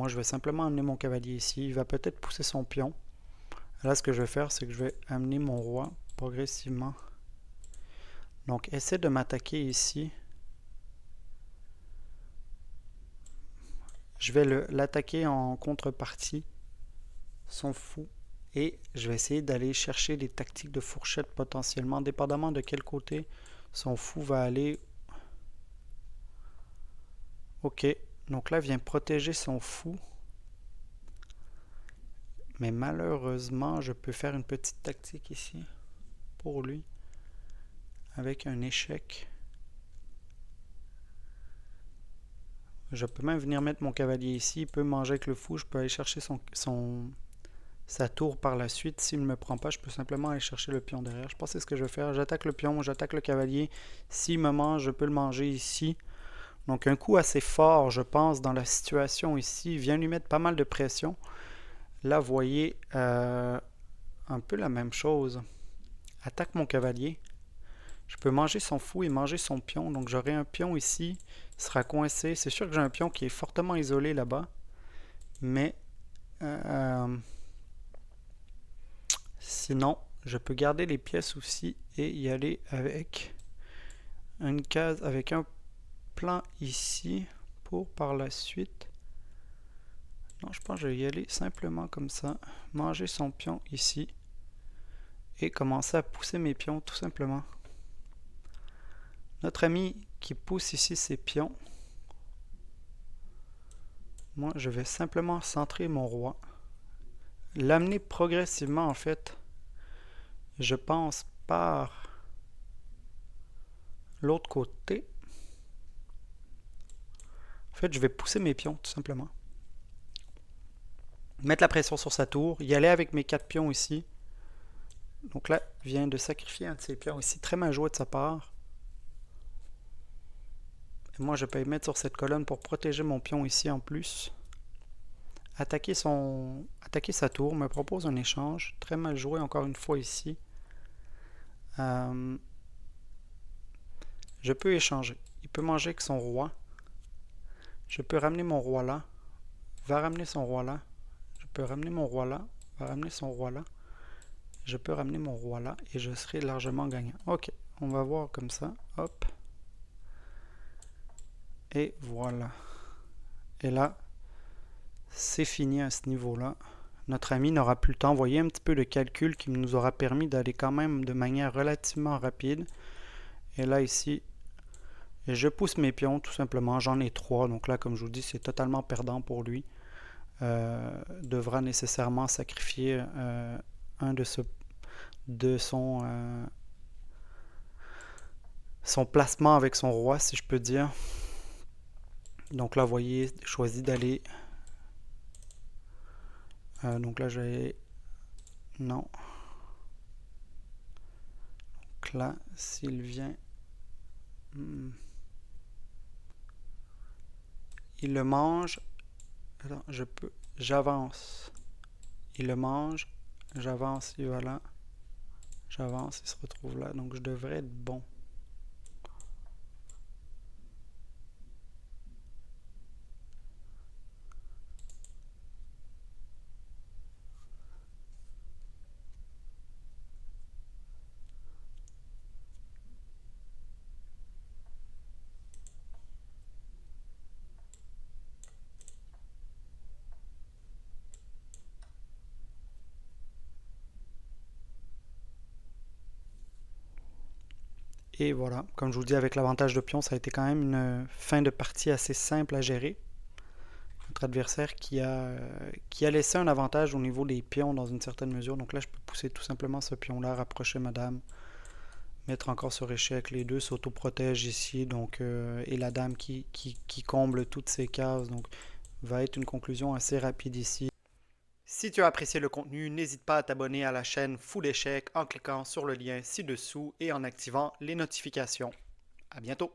Moi, je vais simplement amener mon cavalier ici. Il va peut-être pousser son pion. Là, ce que je vais faire, c'est que je vais amener mon roi progressivement. Donc, essaie de m'attaquer ici. Je vais l'attaquer en contrepartie. Son fou. Et je vais essayer d'aller chercher des tactiques de fourchette potentiellement, dépendamment de quel côté son fou va aller. Ok, donc là, il vient protéger son fou. Mais malheureusement, je peux faire une petite tactique ici pour lui. Avec un échec. Je peux même venir mettre mon cavalier ici. Il peut manger avec le fou. Je peux aller chercher sa tour par la suite. S'il ne me prend pas, je peux simplement aller chercher le pion derrière. Je pense que c'est ce que je vais faire. J'attaque le pion, j'attaque le cavalier. S'il me mange, je peux le manger ici. Donc un coup assez fort, je pense, dans la situation ici. Vient lui mettre pas mal de pression. Là, vous voyez un peu la même chose. Attaque mon cavalier. Je peux manger son fou et manger son pion. Donc j'aurai un pion ici. Il sera coincé. C'est sûr que j'ai un pion qui est fortement isolé là-bas. Mais sinon, je peux garder les pièces aussi et y aller avec une case, avec un plan ici pour par la suite. Non, je pense que je vais y aller simplement comme ça. Manger son pion ici. Et commencer à pousser mes pions tout simplement. Notre ami qui pousse ici ses pions. Moi, je vais simplement centrer mon roi. L'amener progressivement, en fait, je pense, par l'autre côté. En fait, je vais pousser mes pions, tout simplement. Mettre la pression sur sa tour. Y aller avec mes 4 pions ici. Donc là, il vient de sacrifier un de ses pions ici. Très mal joué de sa part. Et moi, je peux y mettre sur cette colonne pour protéger mon pion ici en plus. Attaquer sa tour, me propose un échange. Très mal joué encore une fois ici. Je peux échanger. Il peut manger avec son roi. Je peux ramener mon roi là. Va ramener son roi là. Je peux ramener mon roi là. Va ramener son roi là. Je peux ramener mon roi là. Et je serai largement gagnant. Ok, on va voir comme ça. Hop. Et voilà. Et là, c'est fini à ce niveau-là. Notre ami n'aura plus le temps. Vous voyez un petit peu le calcul qui nous aura permis d'aller quand même de manière relativement rapide. Et là, ici, je pousse mes pions tout simplement. J'en ai 3. Donc là, comme je vous dis, c'est totalement perdant pour lui. Devra nécessairement sacrifier un de son placement avec son roi, si je peux dire. Donc là, vous voyez, choisi d'aller. Donc là, j'ai. Non. Donc là, s'il vient. Il le mange. Attends, je peux. J'avance. Il le mange. J'avance, il va là. J'avance, il se retrouve là. Donc je devrais être bon. Et voilà, comme je vous dis, avec l'avantage de pion, ça a été quand même une fin de partie assez simple à gérer. Notre adversaire qui a laissé un avantage au niveau des pions dans une certaine mesure. Donc là, je peux pousser tout simplement ce pion-là, rapprocher madame, mettre encore sur échec. Les deux s'auto-protègent ici. Donc, et la dame qui comble toutes ces cases. Donc, va être une conclusion assez rapide ici. Si tu as apprécié le contenu, n'hésite pas à t'abonner à la chaîne Full Échec en cliquant sur le lien ci-dessous et en activant les notifications. À bientôt!